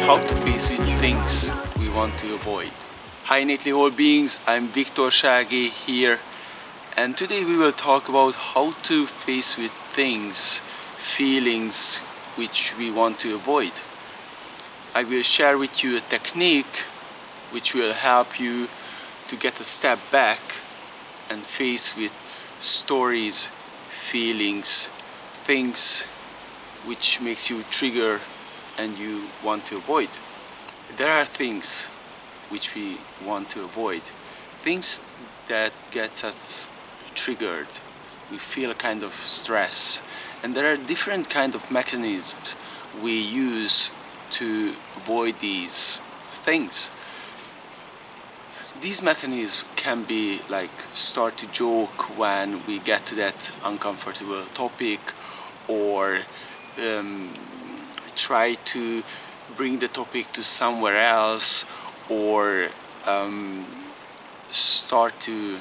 how to face with things we want to avoid. Hi innately whole beings, I'm Viktor Sághy here, and today we will talk about how to face with things, feelings which we want to avoid. I will share with you a technique which will help you to get a step back and face with stories, feelings, things which makes you trigger and you want to avoid. There are things which we want to avoid, things that gets us triggered. We feel a kind of stress, and there are different kind of mechanisms we use to avoid these things. These mechanisms can be like start to joke when we get to that uncomfortable topic, or try to bring the topic to somewhere else, or start to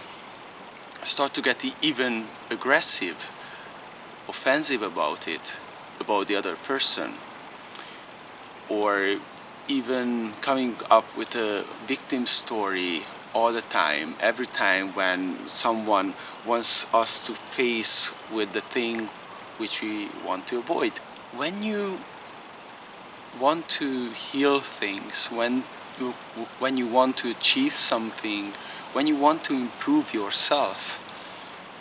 get even aggressive, offensive about it, about the other person, or even coming up with a victim story all the time, every time when someone wants us to face with the thing which we want to avoid. When you want to heal things, when you want to achieve something, when you want to improve yourself,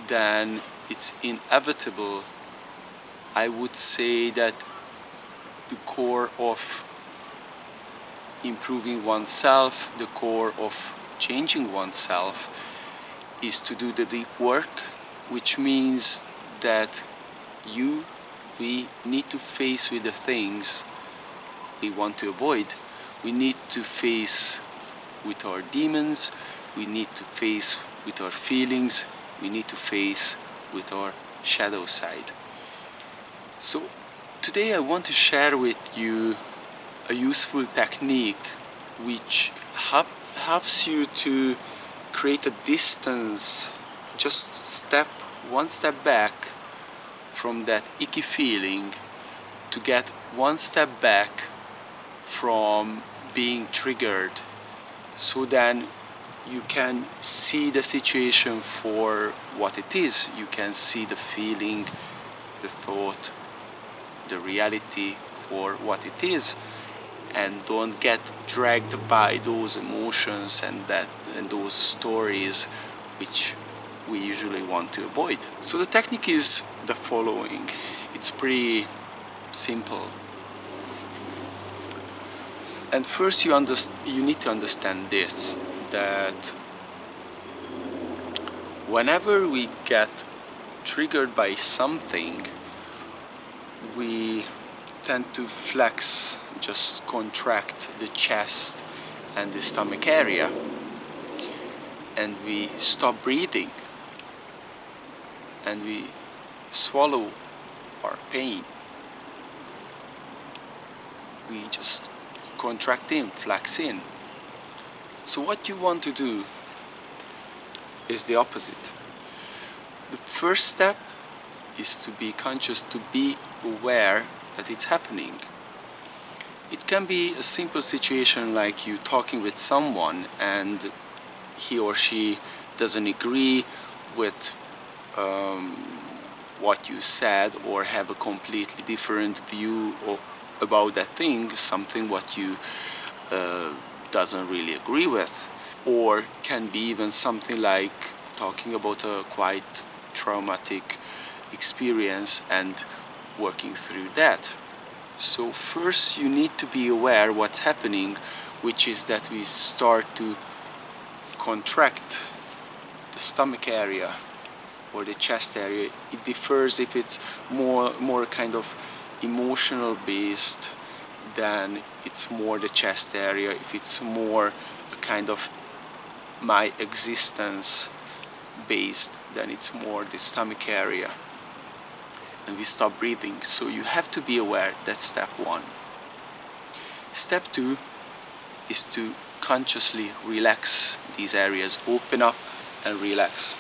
then it's inevitable, I would say, that the core of improving oneself, the core of changing oneself, is to do the deep work, which means that we need to face with the things we want to avoid. We need to face with our demons, we need to face with our feelings, we need to face with our shadow side. So today I want to share with you a useful technique which helps you to create a distance, just one step back from that icky feeling, to get one step back from being triggered, so then you can see the situation for what it is. You can see the feeling, the thought, the reality for what it is, and don't get dragged by those emotions and those stories which we usually want to avoid. So the technique is the following. It's pretty simple. And first you need to understand this, that whenever we get triggered by something, we tend to flex, just contract the chest and the stomach area, and we stop breathing, and we swallow our pain. We just contract in, flex in. So what you want to do is the opposite. The first step is to be conscious, to be aware that it's happening. It can be a simple situation like you talking with someone and he or she doesn't agree with what you said, or have a completely different view about that thing, something what you doesn't really agree with. Or can be even something like talking about a quite traumatic experience and working through that. So first you need to be aware what's happening, which is that we start to contract the stomach area or the chest area. It differs if it's more kind of emotional based, then it's more the chest area. If it's more a kind of my existence based, then it's more the stomach area. And we stop breathing. So you have to be aware. That's step one. Step two is to consciously relax these areas, open up and relax.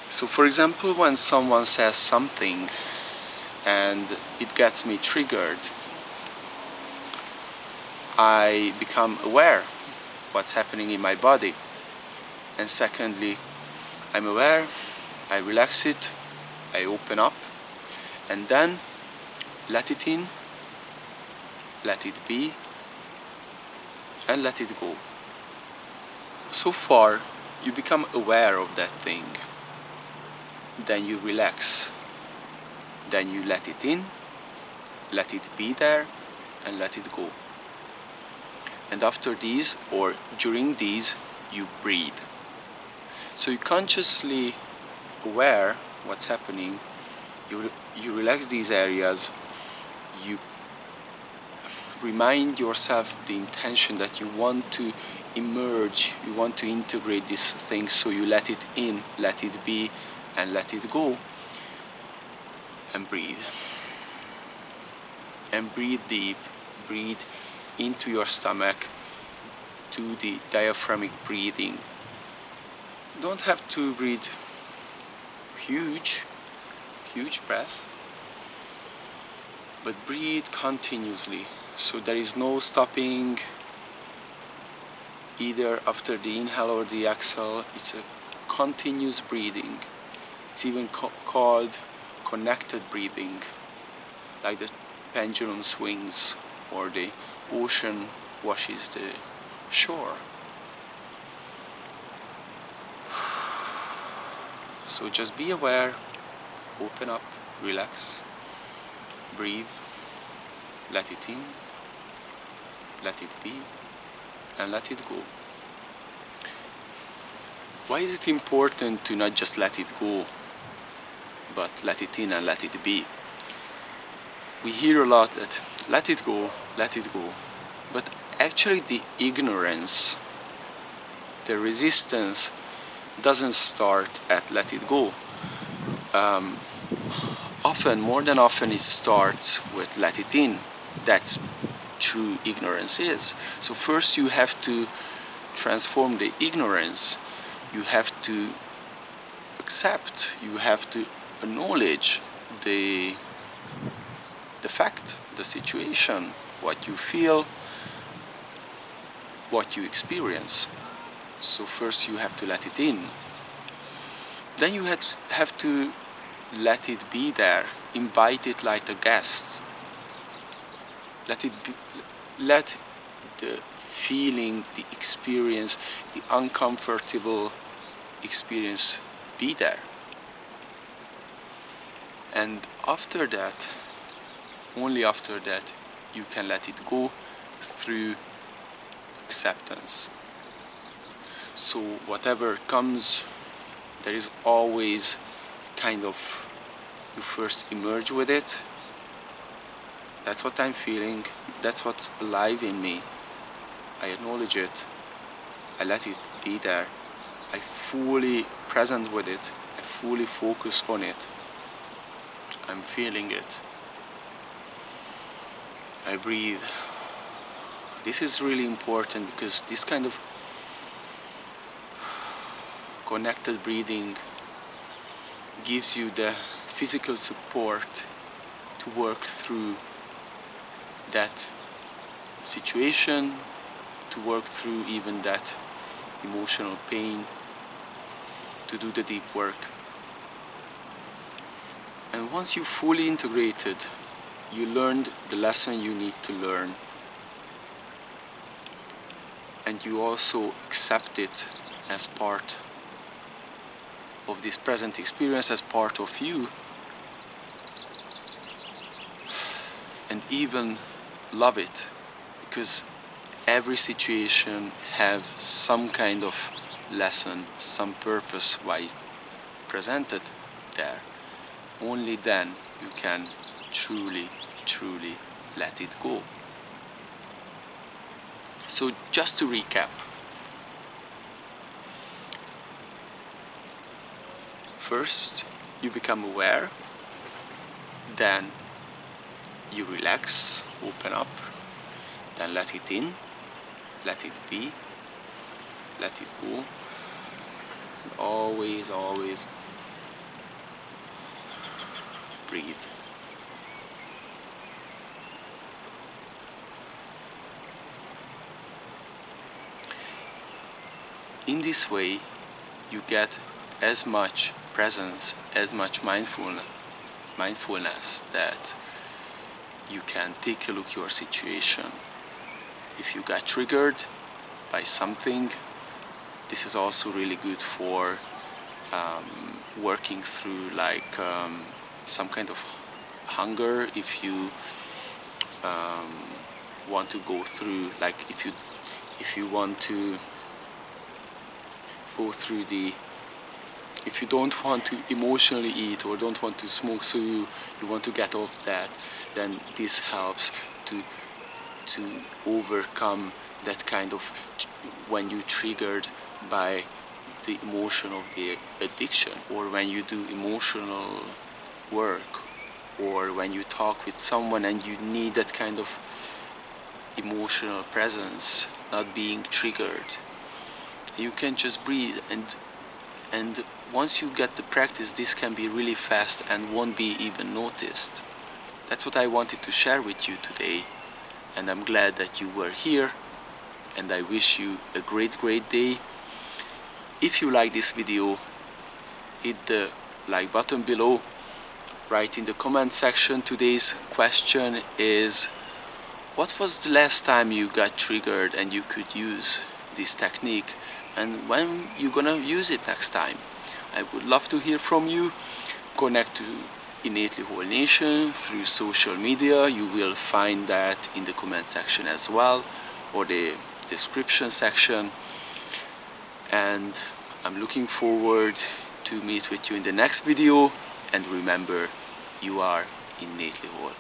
So for example, when someone says something and it gets me triggered, I become aware what's happening in my body. And secondly, I'm aware, I relax it, I open up, and then let it in, let it be, and let it go. So far, you become aware of that thing. Then you relax. Then you let it in, let it be there, and let it go. And after these, or during these, you breathe. So you're consciously aware what's happening. You relax these areas. You remind yourself the intention that you want to emerge, you want to integrate these things, so you let it in, let it be, and let it go. And breathe. And breathe deep. Breathe into your stomach. Do the diaphragmic breathing. Don't have to breathe huge breath, but breathe continuously. So there is no stopping either after the inhale or the exhale. It's a continuous breathing. It's even called connected breathing, like the pendulum swings or the ocean washes the shore. So just be aware, open up, relax, breathe, let it in, let it be, and let it go. Why is it important to not just let it go, but let it in and let it be? We hear a lot that let it go, but actually the ignorance, the resistance doesn't start at let it go. More than often it starts with let it in. That's true ignorance is. So first you have to transform the ignorance. You have to accept, you have to acknowledge the fact, the situation, what you feel, what you experience. So first you have to let it in. Then you have to let it be there. Invite it like a guest. Let it be, let the feeling, the experience, the uncomfortable experience be there. And after that, only after that, you can let it go through acceptance. So whatever comes, there is always kind of, you first emerge with it. That's what I'm feeling, that's what's alive in me. I acknowledge it, I let it be there. I fully present with it, I fully focus on it. I'm feeling it. I breathe. This is really important because this kind of connected breathing gives you the physical support to work through that situation, to work through even that emotional pain, to do the deep work. And once you fully integrated, you learned the lesson you need to learn, and you also accept it as part of this present experience, as part of you, and even love it, because every situation have some kind of lesson, some purpose why it's presented there. Only then you can truly let it go. So just to recap, first you become aware, then you relax, open up, then let it in, let it be, let it go, and always breathe. in this way you get as much presence, as much mindfulness that you can take a look at your situation. If you got triggered by something, this is also really good for working through like some kind of hunger. If you want to go through, like if you want to go through if you don't want to emotionally eat or don't want to smoke, so you want to get off that, then this helps to overcome that kind of when you triggered by the emotion of the addiction, or when you do emotional work, or when you talk with someone and you need that kind of emotional presence, not being triggered. You can just breathe, and once you get the practice, this can be really fast and won't be even noticed. That's what I wanted to share with you today, and I'm glad that you were here, and I wish you a great day. If you like this video, hit the like button below, write in the comment section. Today's question is, what was the last time you got triggered and you could use this technique, and when you're gonna use it next time? I would love to hear from you. Connect to Innately Whole Nation through social media. You will find that in the comment section as well, or the description section. And I'm looking forward to meet with you in the next video. And remember, you are innately whole.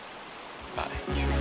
Bye.